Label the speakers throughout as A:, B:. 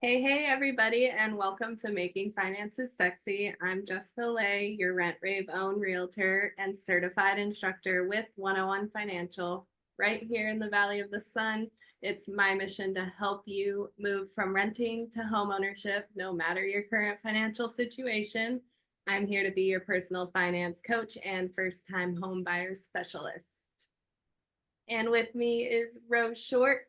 A: Hey, everybody, and welcome to Making Finances Sexy. I'm Jessica Lay, your Rent Rave own realtor and certified instructor with 101 Financial. Right here in the Valley of the Sun, it's my mission to help you move from renting to home ownership, no matter your current financial situation. I'm here to be your personal finance coach and first-time home buyer specialist. And with me is Rose Short.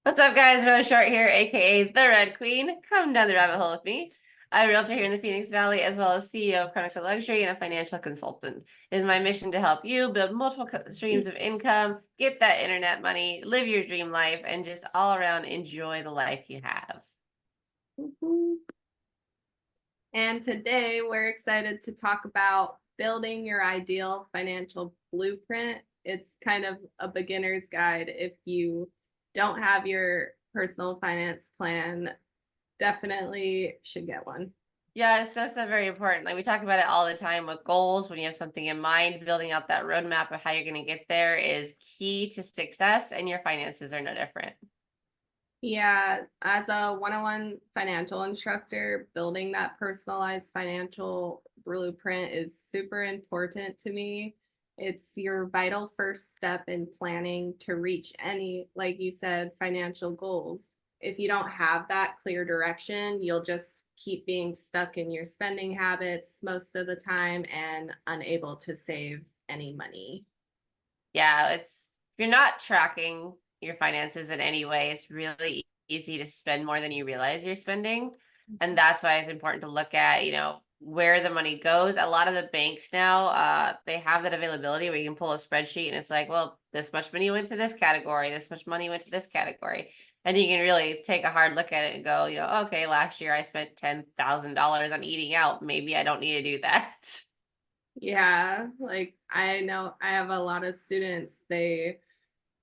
B: What's up, guys? Rose Short here, aka the Red Queen. Come down the rabbit hole with me. I'm a realtor here in the Phoenix Valley, as well as CEO of Chronicle Luxury and a financial consultant. It is my mission to help you build multiple streams of income, get that internet money, live your dream life, and just all around enjoy the life you have.
A: And today we're excited to talk about building your ideal financial blueprint. It's kind of a beginner's guide if you don't have your personal finance plan, definitely should get one.
B: Yeah, it's so very important. Like we talk about it all the time with goals. When you have something in mind, building out that roadmap of how you're going to get there is key to success, and your finances are no different.
A: Yeah, as a 101 financial instructor, building that personalized financial blueprint is super important to me. It's your vital first step in planning to reach any, like you said, financial goals. If you don't have that clear direction, you'll just keep being stuck in your spending habits most of the time and unable to save any money.
B: Yeah, if you're not tracking your finances in any way, it's really easy to spend more than you realize you're spending. And that's why it's important to look at, where the money goes. A lot of the banks now, they have that availability where you can pull a spreadsheet and it's like, well, this much money went to this category, this much money went to this category. And you can really take a hard look at it and go, okay, last year I spent $10,000 on eating out. Maybe I don't need to do that.
A: Yeah, like I know I have a lot of students,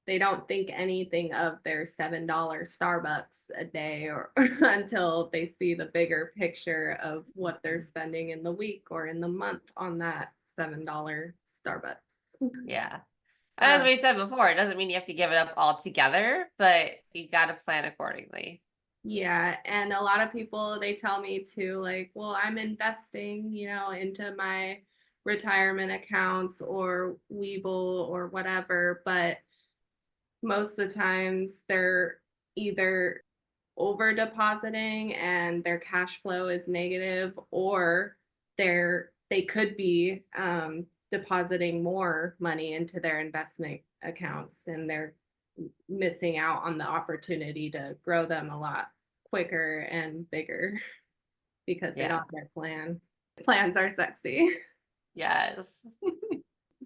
A: they don't think anything of their $7 Starbucks a day or until they see the bigger picture of what they're spending in the week or in the month on that $7 Starbucks.
B: Yeah. As we said before, it doesn't mean you have to give it up altogether, but you got to plan accordingly.
A: Yeah, and a lot of people they tell me too, like, well, I'm investing, into my retirement accounts or Webull or whatever, but most of the times they're either over depositing and their cash flow is negative, or they could be depositing more money into their investment accounts and they're missing out on the opportunity to grow them a lot quicker and bigger because they don't
B: Yeah.
A: have their plan. Plans are sexy.
B: Yes.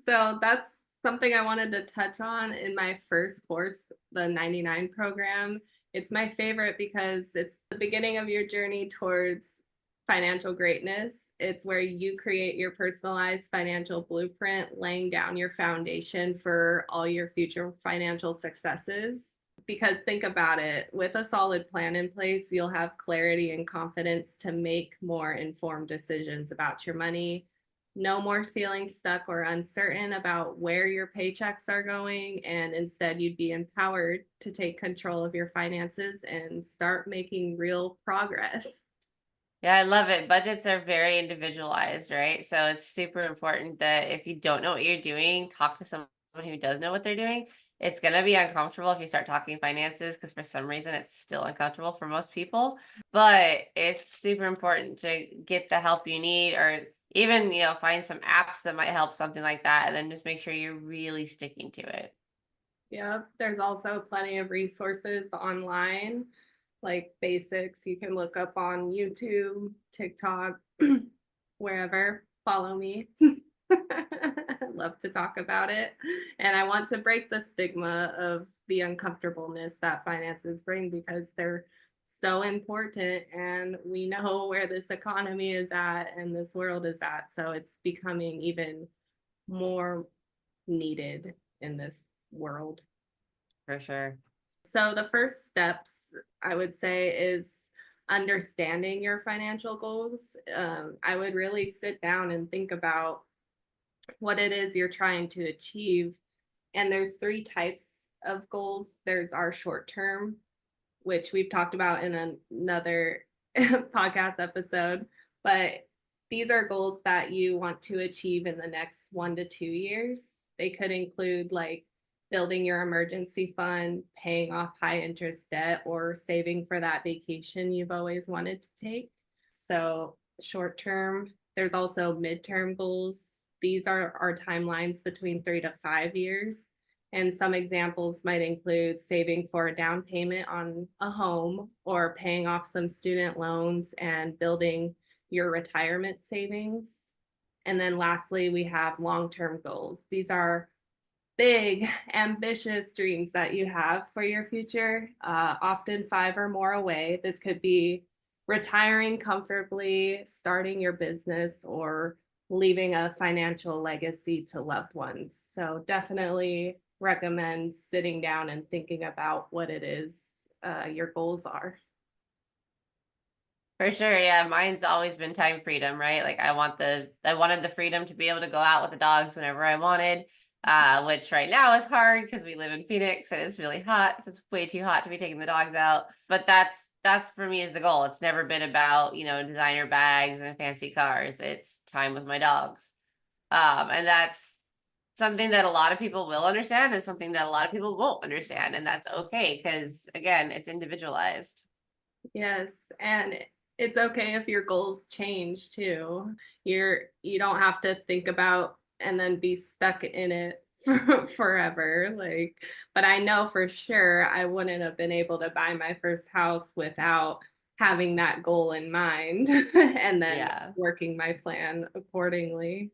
A: So that's something I wanted to touch on in my first course, the 99 program. It's my favorite because it's the beginning of your journey towards financial greatness. It's where you create your personalized financial blueprint, laying down your foundation for all your future financial successes. Because think about it, with a solid plan in place, you'll have clarity and confidence to make more informed decisions about your money. No more feeling stuck or uncertain about where your paychecks are going, and instead you'd be empowered to take control of your finances and start making real progress.
B: Yeah, I love it. Budgets are very individualized, right? So it's super important that if you don't know what you're doing, talk to someone who does know what they're doing. It's going to be uncomfortable if you start talking finances because for some reason it's still uncomfortable for most people. But it's super important to get the help you need, or even, find some apps that might help something like that. And then just make sure you're really sticking to it.
A: Yeah, there's also plenty of resources online, like basics you can look up on YouTube, TikTok, wherever. Follow me. Love to talk about it. And I want to break the stigma of the uncomfortableness that finances bring because they're so important and we know where this economy is at and this world is at. So it's becoming even more needed in this world.
B: For sure.
A: So the first steps I would say is understanding your financial goals. I would really sit down and think about what it is you're trying to achieve. And there's three types of goals. There's our short term, which we've talked about in another podcast episode, but these are goals that you want to achieve in the next 1 to 2 years. They could include like building your emergency fund, paying off high interest debt, or saving for that vacation you've always wanted to take. So, short term, there's also midterm goals. These are our timelines between 3 to 5 years. And some examples might include saving for a down payment on a home or paying off some student loans and building your retirement savings. And then lastly, we have long-term goals. These are big, ambitious dreams that you have for your future, often 5 or more away. This could be retiring comfortably, starting your business, or leaving a financial legacy to loved ones. So definitely recommend sitting down and thinking about what it is your goals are.
B: For sure, yeah. Mine's always been time freedom, right? Like I wanted the freedom to be able to go out with the dogs whenever I wanted. Which right now is hard because we live in Phoenix and it's really hot. So it's way too hot to be taking the dogs out. But that's for me is the goal. It's never been about, designer bags and fancy cars. It's time with my dogs. And that's something that a lot of people will understand and something that a lot of people won't understand. And that's okay because again, it's individualized.
A: Yes, and it's okay if your goals change too. You don't have to think about and then be stuck in it forever. Like, but I know for sure I wouldn't have been able to buy my first house without having that goal in mind and then
B: Yeah.
A: working my plan accordingly.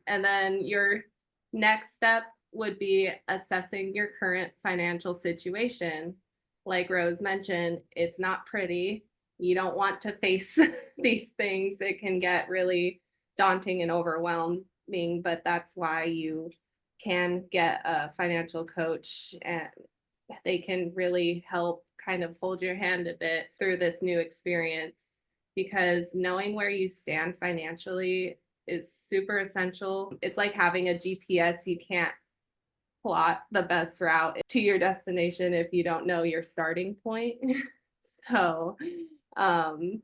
A: And then your next step would be assessing your current financial situation. Like Rose mentioned, it's not pretty. You don't want to face these things. It can get really daunting and overwhelming, but that's why you can get a financial coach, and they can really help kind of hold your hand a bit through this new experience, because knowing where you stand financially is super essential. It's like having a GPS. You can't plot the best route to your destination if you don't know your starting point. So, um,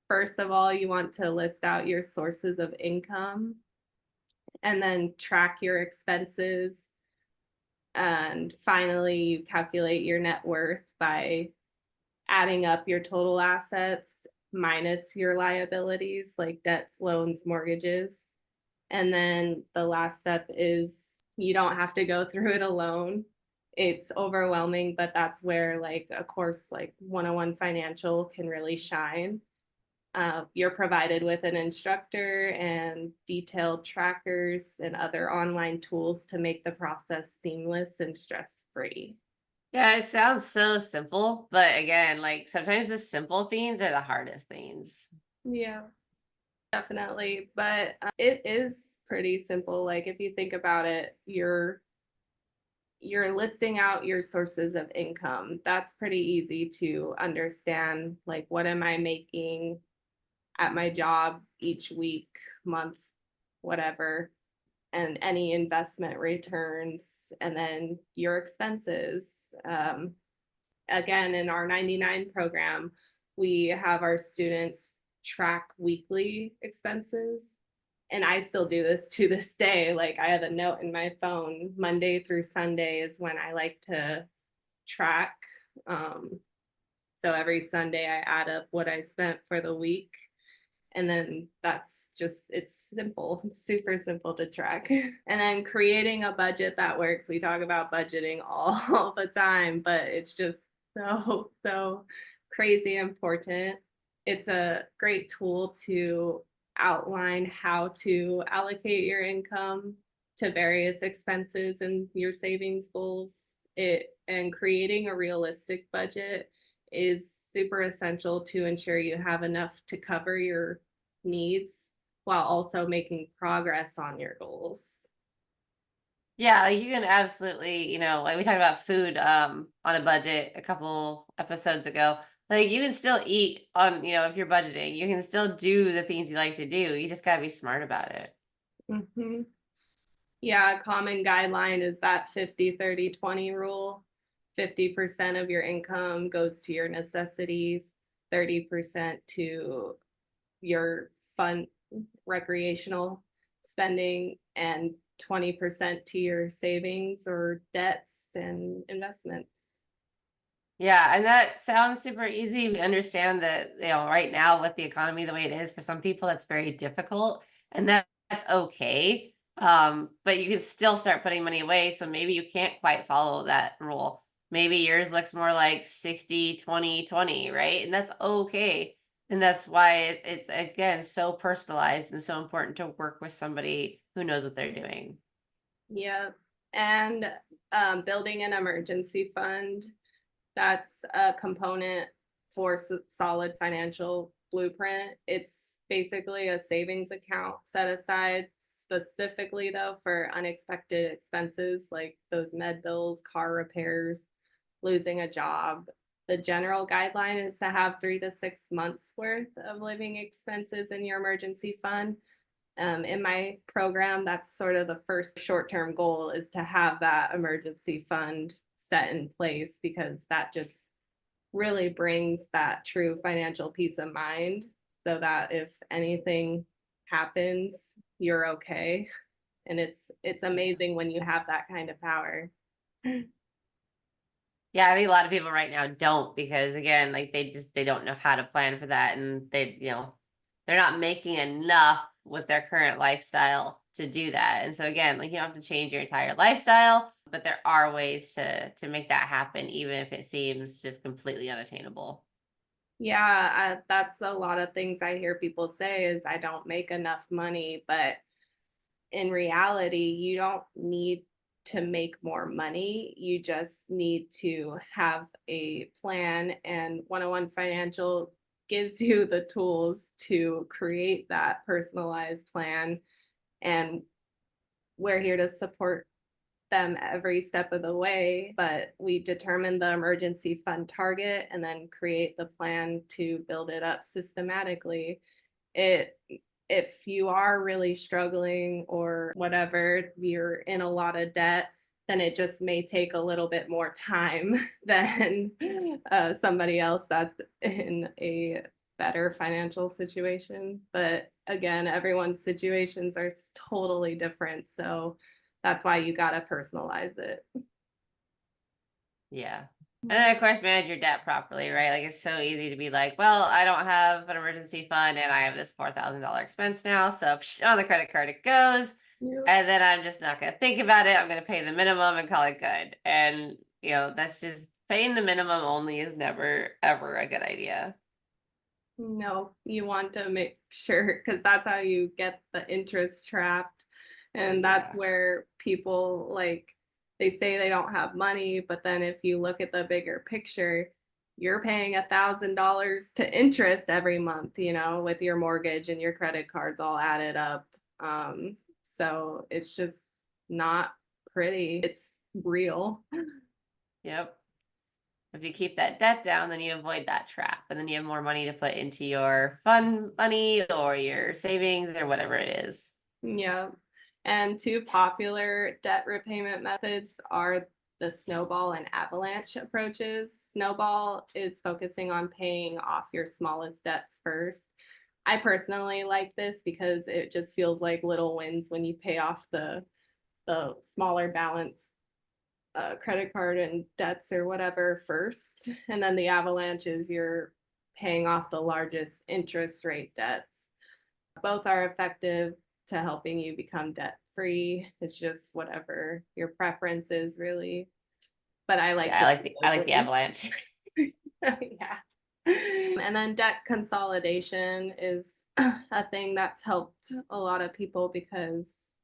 A: first of all, you want to list out your sources of income and then track your expenses. And finally, you calculate your net worth by adding up your total assets minus your liabilities like debts, loans, mortgages. And then the last step is you don't have to go through it alone. It's overwhelming, but that's where like a course like 101 Financial can really shine. You're provided with an instructor and detailed trackers and other online tools to make the process seamless and stress-free.
B: Yeah, it sounds so simple, but again, like sometimes the simple things are the hardest things.
A: Yeah, definitely. But it is pretty simple. Like if you think about it, you're listing out your sources of income. That's pretty easy to understand. Like, what am I making at my job each week, month, whatever, and any investment returns, and then your expenses. Again, in our 99 program, we have our students track weekly expenses. And I still do this to this day. Like, I have a note in my phone, Monday through Sunday is when I like to track. So every Sunday I add up what I spent for the week. And then it's simple. It's super simple to track. And then creating a budget that works. We talk about budgeting all the time, but it's just so crazy important. It's a great tool to outline how to allocate your income to various expenses and your savings goals. And creating a realistic budget is super essential to ensure you have enough to cover your needs while also making progress on your goals.
B: Yeah, like you can absolutely, like we talked about food on a budget a couple episodes ago. Like you can still eat on, if you're budgeting, you can still do the things you like to do. You just gotta be smart about it.
A: Mm-hmm. Yeah, a common guideline is that 50-30-20 rule. 50% of your income goes to your necessities, 30% to your fun recreational spending, and 20% to your savings or debts and investments.
B: Yeah, and that sounds super easy. We understand that, right now with the economy the way it is, for some people that's very difficult, and that's okay. But you can still start putting money away, so maybe you can't quite follow that rule. Maybe yours looks more like 60, 20, 20, right? And that's okay. And that's why it's again so personalized and so important to work with somebody who knows what they're doing.
A: Yeah. And building an emergency fund, that's a component for solid financial blueprint. It's basically a savings account set aside specifically though for unexpected expenses like those med bills, car repairs, losing a job. The general guideline is to have 3 to 6 months worth of living expenses in your emergency fund. In my program, that's sort of the first short-term goal, is to have that emergency fund set in place, because that just really brings that true financial peace of mind, so that if anything happens, you're okay. And it's amazing when you have that kind of power.
B: Yeah, I think a lot of people right now don't, because again, like they don't know how to plan for that, and they're not making enough with their current lifestyle to do that. And so again, like you don't have to change your entire lifestyle, but there are ways to make that happen, even if it seems just completely unattainable.
A: Yeah, that's a lot of things I hear people say is I don't make enough money, but in reality, you don't need to make more money. You just need to have a plan, and 101 Financial gives you the tools to create that personalized plan. And we're here to support them every step of the way, but we determine the emergency fund target and then create the plan to build it up systematically. It If you are really struggling or whatever, you're in a lot of debt, then it just may take a little bit more time than somebody else that's in a better financial situation. But again, everyone's situations are totally different. So that's why you got to personalize it.
B: Yeah. And then of course manage your debt properly, right? Like it's so easy to be like, well, I don't have an emergency fund and I have this $4,000 expense now. So on the credit card it goes.
A: Yeah.
B: And then I'm just not going to think about it. I'm going to pay the minimum and call it good. And, that's just paying the minimum only is never, ever a good idea.
A: No, you want to make sure, because that's how you get the interest trapped. And that's
B: Yeah.
A: where people, like, they say they don't have money, but then if you look at the bigger picture, you're paying $1,000 to interest every month, with your mortgage and your credit cards all added up. So it's just not pretty. It's real.
B: Yep. If you keep that debt down, then you avoid that trap. And then you have more money to put into your fun money or your savings or whatever it is.
A: Yeah. And two popular debt repayment methods are the snowball and avalanche approaches. Snowball is focusing on paying off your smallest debts first. I personally like this because it just feels like little wins when you pay off the smaller balance credit card and debts or whatever first. And then the avalanche is you're paying off the largest interest rate debts. Both are effective to helping you become debt free. It's just whatever your preference is, really. But I like
B: Yeah,
A: to
B: I like the avalanche.
A: yeah. And then debt consolidation is a thing that's helped a lot of people because,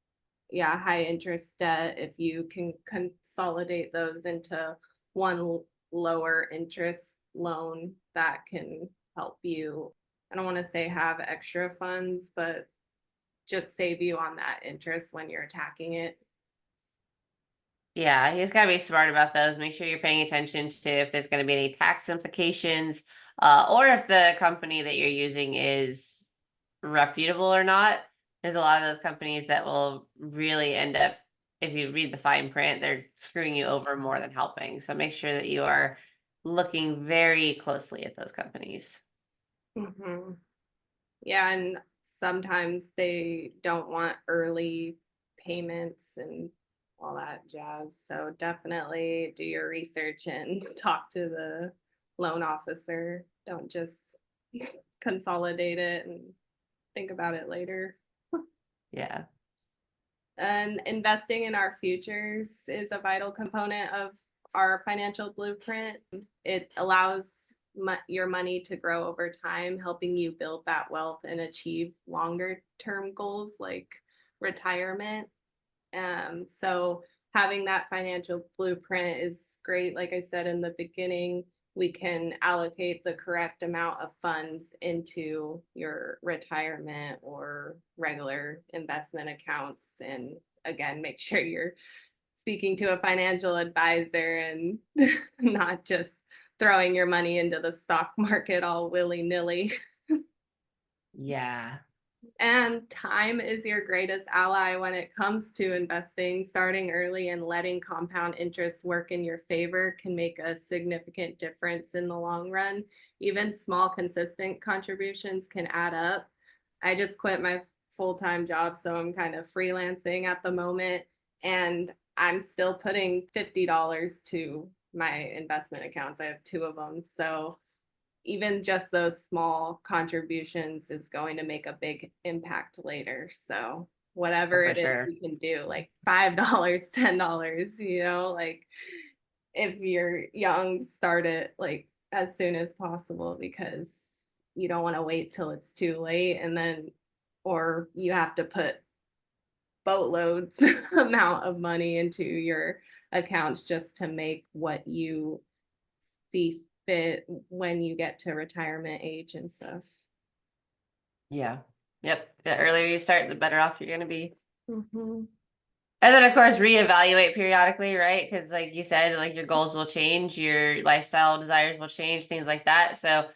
A: yeah, high interest debt, if you can consolidate those into one lower interest loan, that can help you. I don't want to say have extra funds, but just save you on that interest when you're attacking it.
B: Yeah, you just gotta be smart about those. Make sure you're paying attention to if there's going to be any tax implications, or if the company that you're using is reputable or not. There's a lot of those companies that will really end up if you read the fine print, they're screwing you over more than helping. So make sure that you are looking very closely at those companies.
A: Hmm. Yeah, and sometimes they don't want early payments and all that jazz. So definitely do your research and talk to the loan officer. Don't just consolidate it and think about it later.
B: Yeah,
A: And investing in our futures is a vital component of our financial blueprint. It allows your money to grow over time, helping you build that wealth and achieve longer term goals like retirement. So having that financial blueprint is great. Like I said in the beginning, we can allocate the correct amount of funds into your retirement or regular investment accounts. And again, make sure you're speaking to a financial advisor and not just throwing your money into the stock market all willy-nilly.
B: yeah,
A: And time is your greatest ally when it comes to investing. Starting early and letting compound interest work in your favor can make a significant difference in the long run. Even small, consistent contributions can add up. I just quit my full-time job, so I'm kind of freelancing at the moment, and I'm still putting $50 to my investment accounts. I have two of them. So even just those small contributions is going to make a big impact later. So
B: oh,
A: whatever
B: for
A: it is
B: sure.
A: you can do, like $5, $10, like if you're young, start it like as soon as possible, because you don't want to wait till it's too late and then, or you have to put boatloads amount of money into your accounts just to make what you see fit when you get to retirement age and stuff.
B: Yeah. Yep. The earlier you start, the better off you're going to be.
A: Mm-hmm.
B: And then, of course, reevaluate periodically, right? Because, like you said, like your goals will change, your lifestyle desires will change, things like that. So,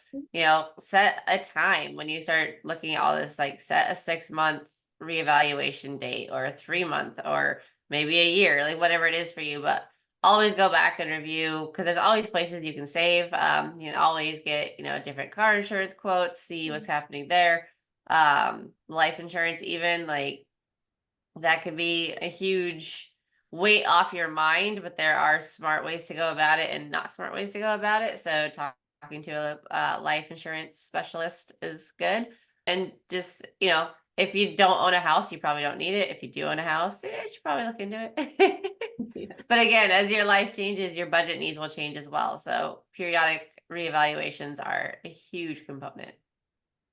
B: set a time when you start looking at all this, like set a 6 month reevaluation date or a 3 month or maybe a year, like whatever it is for you. But always go back and review because there's always places you can save. You can always get, different car insurance quotes, see what's happening there. Life insurance, even like that could be a huge weight off your mind, but there are smart ways to go about it and not smart ways to go about it. So talking to a life insurance specialist is good. And just, if you don't own a house, you probably don't need it. If you do own a house, you should probably look into it.
A: Yes,
B: But again, as your life changes, your budget needs will change as well. So periodic reevaluations are a huge component.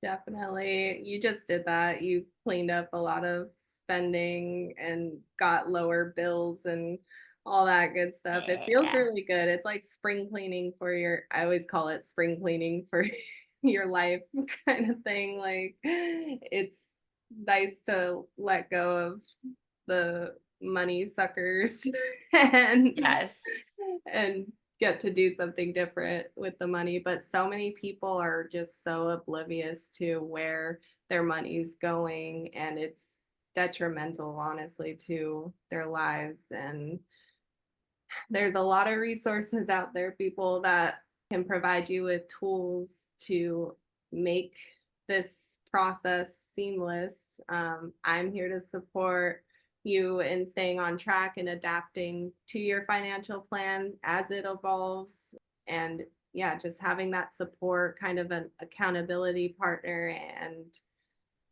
A: definitely. You just did that. You cleaned up a lot of spending and got lower bills and all that good stuff. It feels
B: Yeah.
A: really good. It's like spring cleaning for your, I always call it spring cleaning for your life kind of thing. Like it's nice to let go of the money suckers and
B: Yes.
A: and get to do something different with the money. But so many people are just so oblivious to where their money's going, and it's detrimental, honestly, to their lives. And there's a lot of resources out there, people that can provide you with tools to make this process seamless. I'm here to support you in staying on track and adapting to your financial plan as it evolves. And yeah, just having that support, kind of an accountability partner. And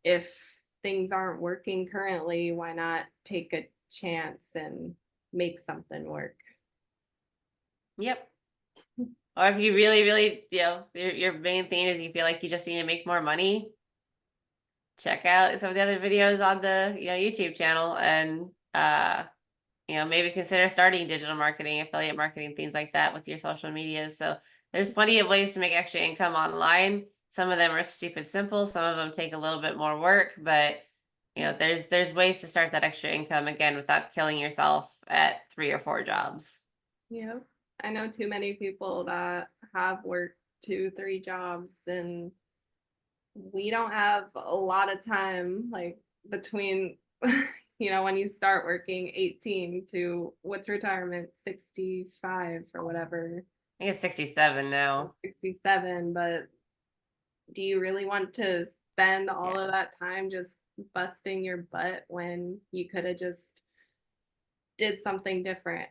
A: if things aren't working currently, why not take a chance and make something work?
B: Yep. Or if you really, really, your main thing is you feel like you just need to make more money, check out some of the other videos on the, YouTube channel and, maybe consider starting digital marketing, affiliate marketing, things like that with your social media. So there's plenty of ways to make extra income online. Some of them are stupid simple. Some of them take a little bit more work, but there's ways to start that extra income again without killing yourself at 3 or 4 jobs.
A: Yeah, I know too many people that have worked two, three jobs, and we don't have a lot of time, like between when you start working 18 to what's retirement, 65 or whatever,
B: I think it's 67 now.
A: 67. But do you really want to spend all
B: Yeah.
A: of that time just busting your butt when you could have just did something different?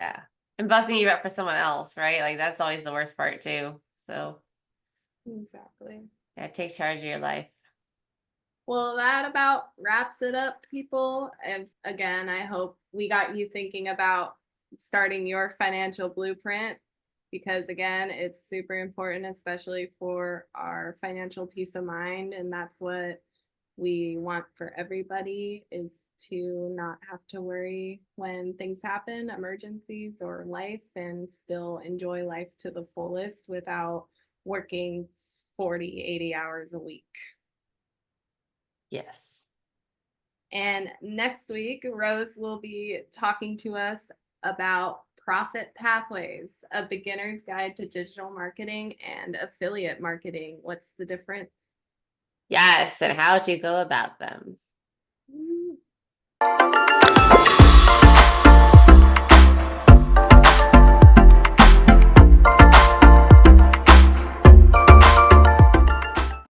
B: Yeah. And busting you up for someone else, right? Like that's always the worst part too. So
A: Exactly.
B: yeah, take charge of your life.
A: Well, that about wraps it up, people. And again, I hope we got you thinking about starting your financial blueprint because, again, it's super important, especially for our financial peace of mind. And that's what we want for everybody is to not have to worry when things happen, emergencies or life, and still enjoy life to the fullest without working 40, 80 hours a week.
B: Yes.
A: And next week, Rose will be talking to us about profit pathways, a beginner's guide to digital marketing and affiliate marketing. What's the difference?
B: Yes, and how to go about them.